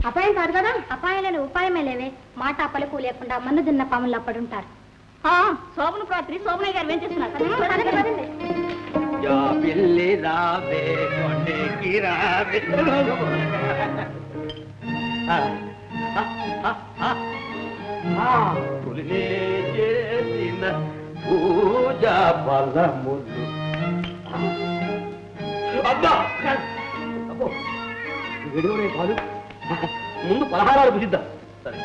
అపాయం కాదు కదా? అపాయం లేని ఉపాయమే లేవే. మాట పలుకు లేకుండా మన్ను తిన్న పాములు అప్పుడుంటారు. శోభను రాత్రి శోభనయ్య గారు ఏం చేస్తున్నారు? పూజా ఫలములు అబ్బా అబ్బో వేడిగా పాలు ముందు పలహారాలు భుజిద్దాం. సరే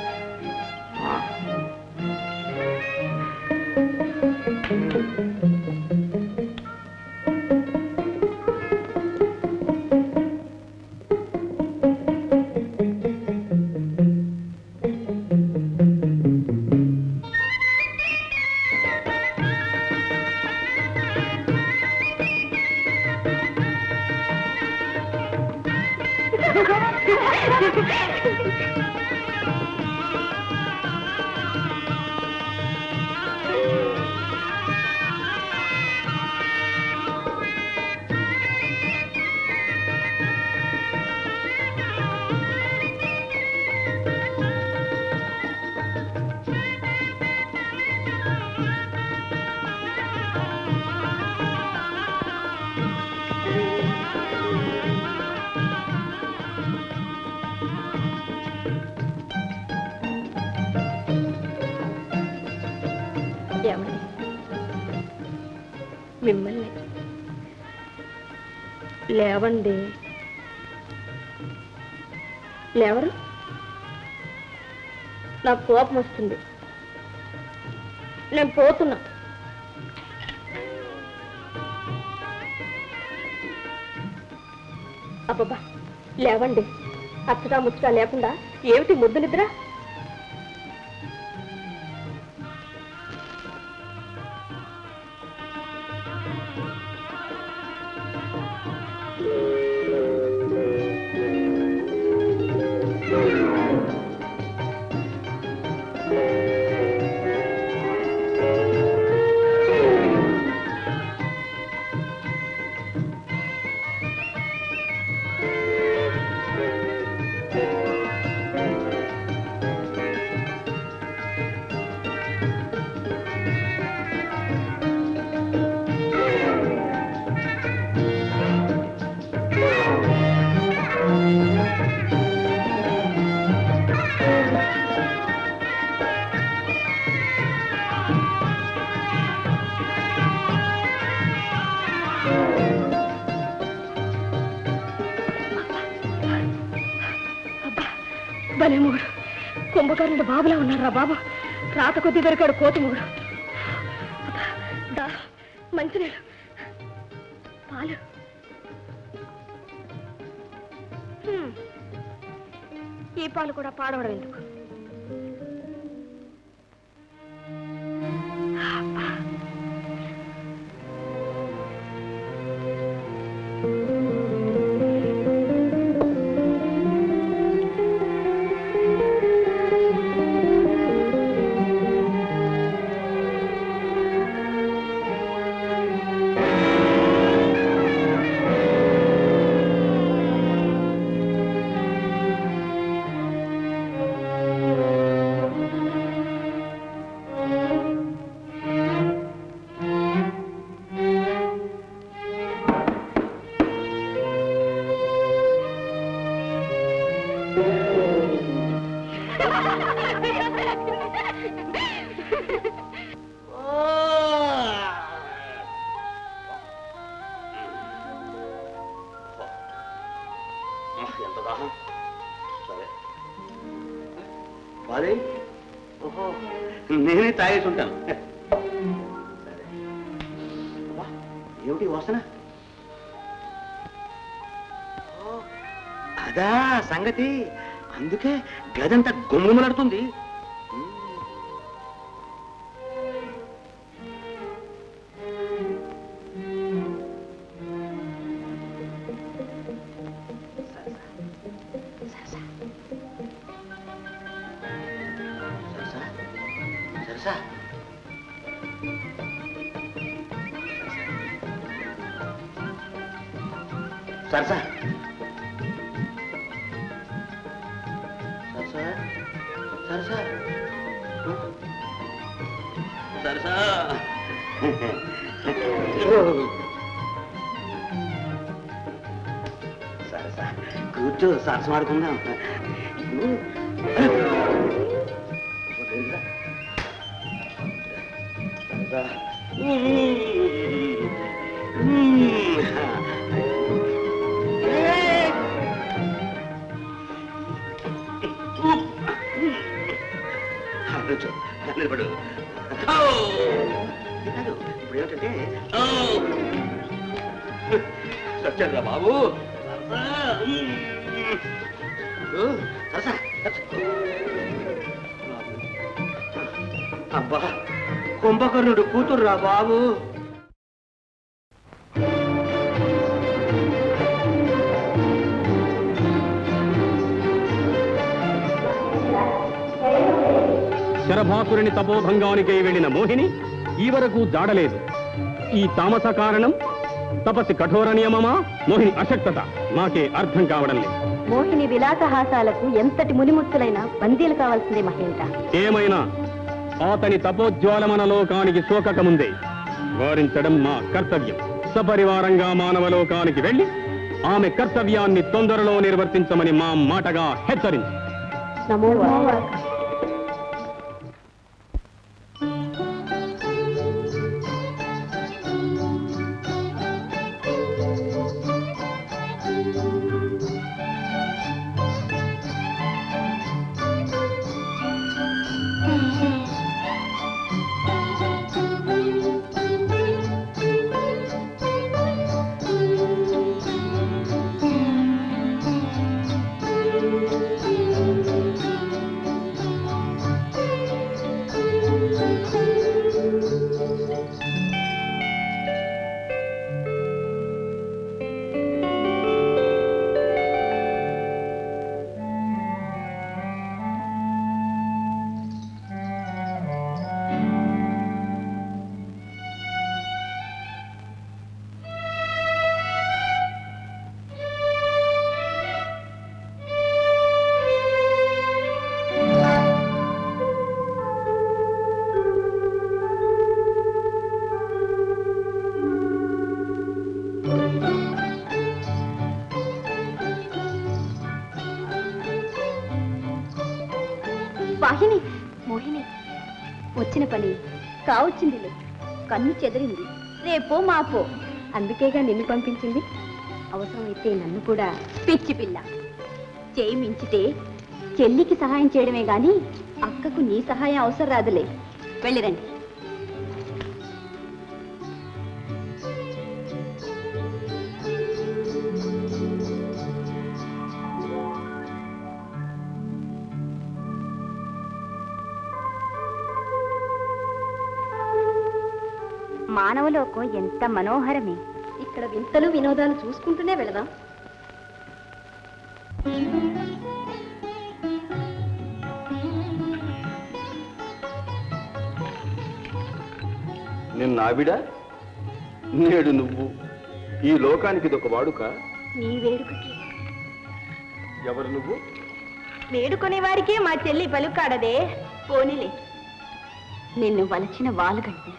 మిమ్మల్ని లేవండి. లేవరు? నాకు కోపం వస్తుంది. నేను పోతున్నా. అబ్బబ్బా లేవండి. అచ్చటా ముచ్చటా లేకుండా ఏమిటి ముద్దు నిద్ర? భలే మొగుడు, కుంభకర్ణుడు బాబులా ఉన్నారా బాబు. రాత కొద్ది దొరికాడు కోతి మొగుడు. మంచినీళ్ళు, పాలు. ఈ పాలు కూడా పాడవడం ఎందుకు? నేనే తాగేసి ఉంటాను. ఏమిటి వాసన? అదా సంగతి. అందుకే గదంతా గుమ్ములాడుతుంది. సరసా సరసా సరసా కూర్చో సరసం ఆడుకుందాం. సరసా నిలబడు. ఇప్పుడు ఏమిటంటే వచ్చారా బాబు? అబ్బా కుంభకర్ణుడు కూతుర్రా బాబు. శరభాసురుని తపోభంగానికై వెళ్లిన మోహిని ఈ వరకు జాడలేదు. ఈ తామస కారణం? తపస్సు కఠోర నియమమా, మోహిని అశక్తత? నాకే అర్థం కావడం లేదు. మోహిని విలాసహాసాలకు ఎంతటి మునిముత్తులైనా బందీలు కావాల్సిందే మహేంద్ర. ఏమైనా అతని తపోజ్వాలమన లోకానికి సోకకముందే వారించడం మా కర్తవ్యం. సపరివారంగా మానవలోకానికి వెళ్లి ఆమె కర్తవ్యాన్ని తొందరలో నిర్వర్తించమని మా మాటగా హెచ్చరించి. నమో వాహిని, మోహిని వచ్చిన పని కావచ్చిందిలే. కన్ను చెదిరింది, రేపో మాపో. అందుకేగా నిన్ను పంపించింది. అవసరమైతే నన్ను కూడా. పిచ్చి పిల్ల, చేయి మించితే చెల్లికి సహాయం చేయడమే గాని అక్కకు నీ సహాయం అవసరం రాదులే. వెళ్ళిరండి. మానవలోకం ఎంత మనోహరమే. ఇక్కడ వింతలు వినోదాలు చూసుకుంటూనే వెళదాం. నిన్న ఆవిడ, నేడు నువ్వు. ఈ లోకానికి ఇదొక వాడుక. నీ వేడుకకి ఎవరు నువ్వు? వేడుకునే వాడికే మా చెల్లి పలుకాడదే. పోనీలే, నిన్ను వలచిన వాలుగంటి,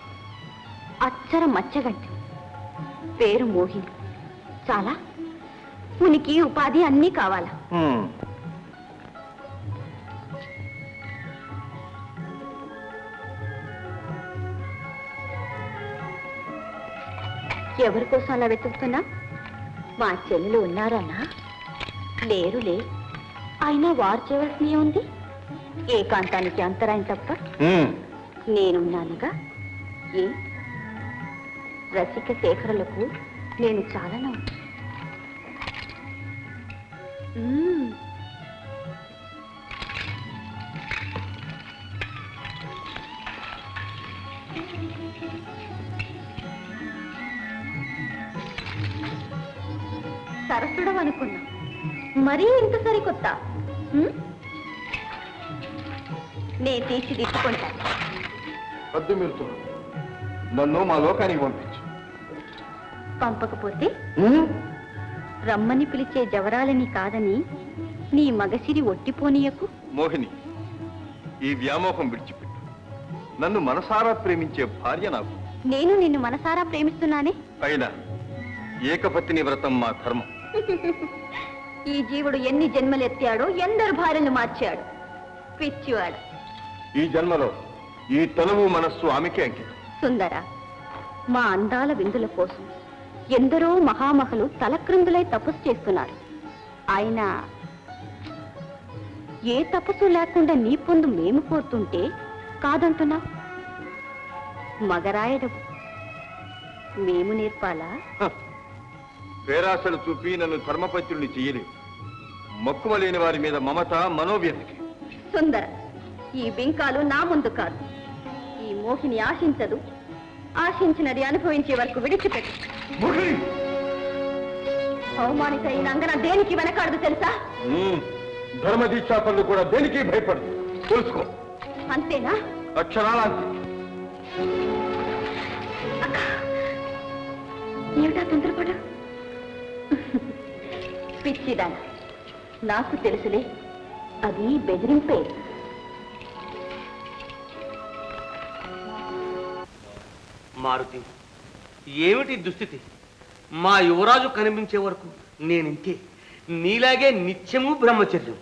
అచ్చర మచ్చగంటి, పేరు మోహిని. చాలా ఉనికి ఉపాధి అన్నీ కావాలా? ఎవరి కోసం అలా వెతుకుతున్నా? మా చెల్లెలు ఉన్నారన్నా? లేరులే. అయినా వారు చేయవలసిన ఉంది. ఏకాంతానికి అంతరాయం తప్ప నేనున్నానుగా. ఏ రసిక శేఖరులకు నేను చాలను. సరసుడం అనుకున్నా, మరీ ఇంత సరికొత్త. నే తీర్చిదిద్దుకుంటాను. వద్దు మీరు, నన్ను మా లోకానికి పంపించు. పంపకపోతే రమ్మని పిలిచే జవరాలని కాదని నీ మగసిరి ఒట్టిపోనీయకు. మోహిని, ఈ వ్యామోహం విడిచిపెట్టు. నన్ను మనసారా ప్రేమించే భార్య నాకు. నేను నిన్ను మనసారా ప్రేమిస్తున్నానే. అయినా ఏకపత్ని వ్రతం మా ధర్మం. ఈ జీవుడు ఎన్ని జన్మలెత్తాడో, ఎందరు భార్యలు మార్చాడు. పిచ్చివాడు. ఈ జన్మలో ఈ తనువు మనస్సు ఆమెకే అంకితం. సుందర, మా అందాల విందుల కోసం ఎందరో మహామహులు తలక్రిందులై తపస్సు చేస్తున్నారు. ఆయన ఏ తపస్సు లేకుండా నీ పొందు మేము కోరుతుంటే కాదంటున్నావు. మగరాయడం మేము నేర్పాలా? పేరాశలు చూపి నన్ను ధర్మపత్యుల్ని చెయ్యలేవు. మక్కువ లేని వారి మీద మమత మనోవ్యతకి. సుందర, ఈ బింకాలు నా ముందు కాదు. ఈ మోహిని ఆశించదు. ఆశించినది అనుభవించే వరకు విడిచిపెట్టు. అవమానిత ఈ నంగన దేనికి వెనకాడదు తెలుసా? ధర్మ దీక్షాపరులు కూడా దేనికి భయపడదు, తెలుసుకో. అంతేనా? అక్షరాలాంటి. ఏమిటా తొందరపడ? పిచ్చిదాన, నాకు తెలుసులే, అది బెదిరింపే. మారుతి, ఏమిటి దుస్థితి? మా యువరాజు కనిపించే వరకు నేనింతే, నీలాగే నిత్యము బ్రహ్మచర్యం.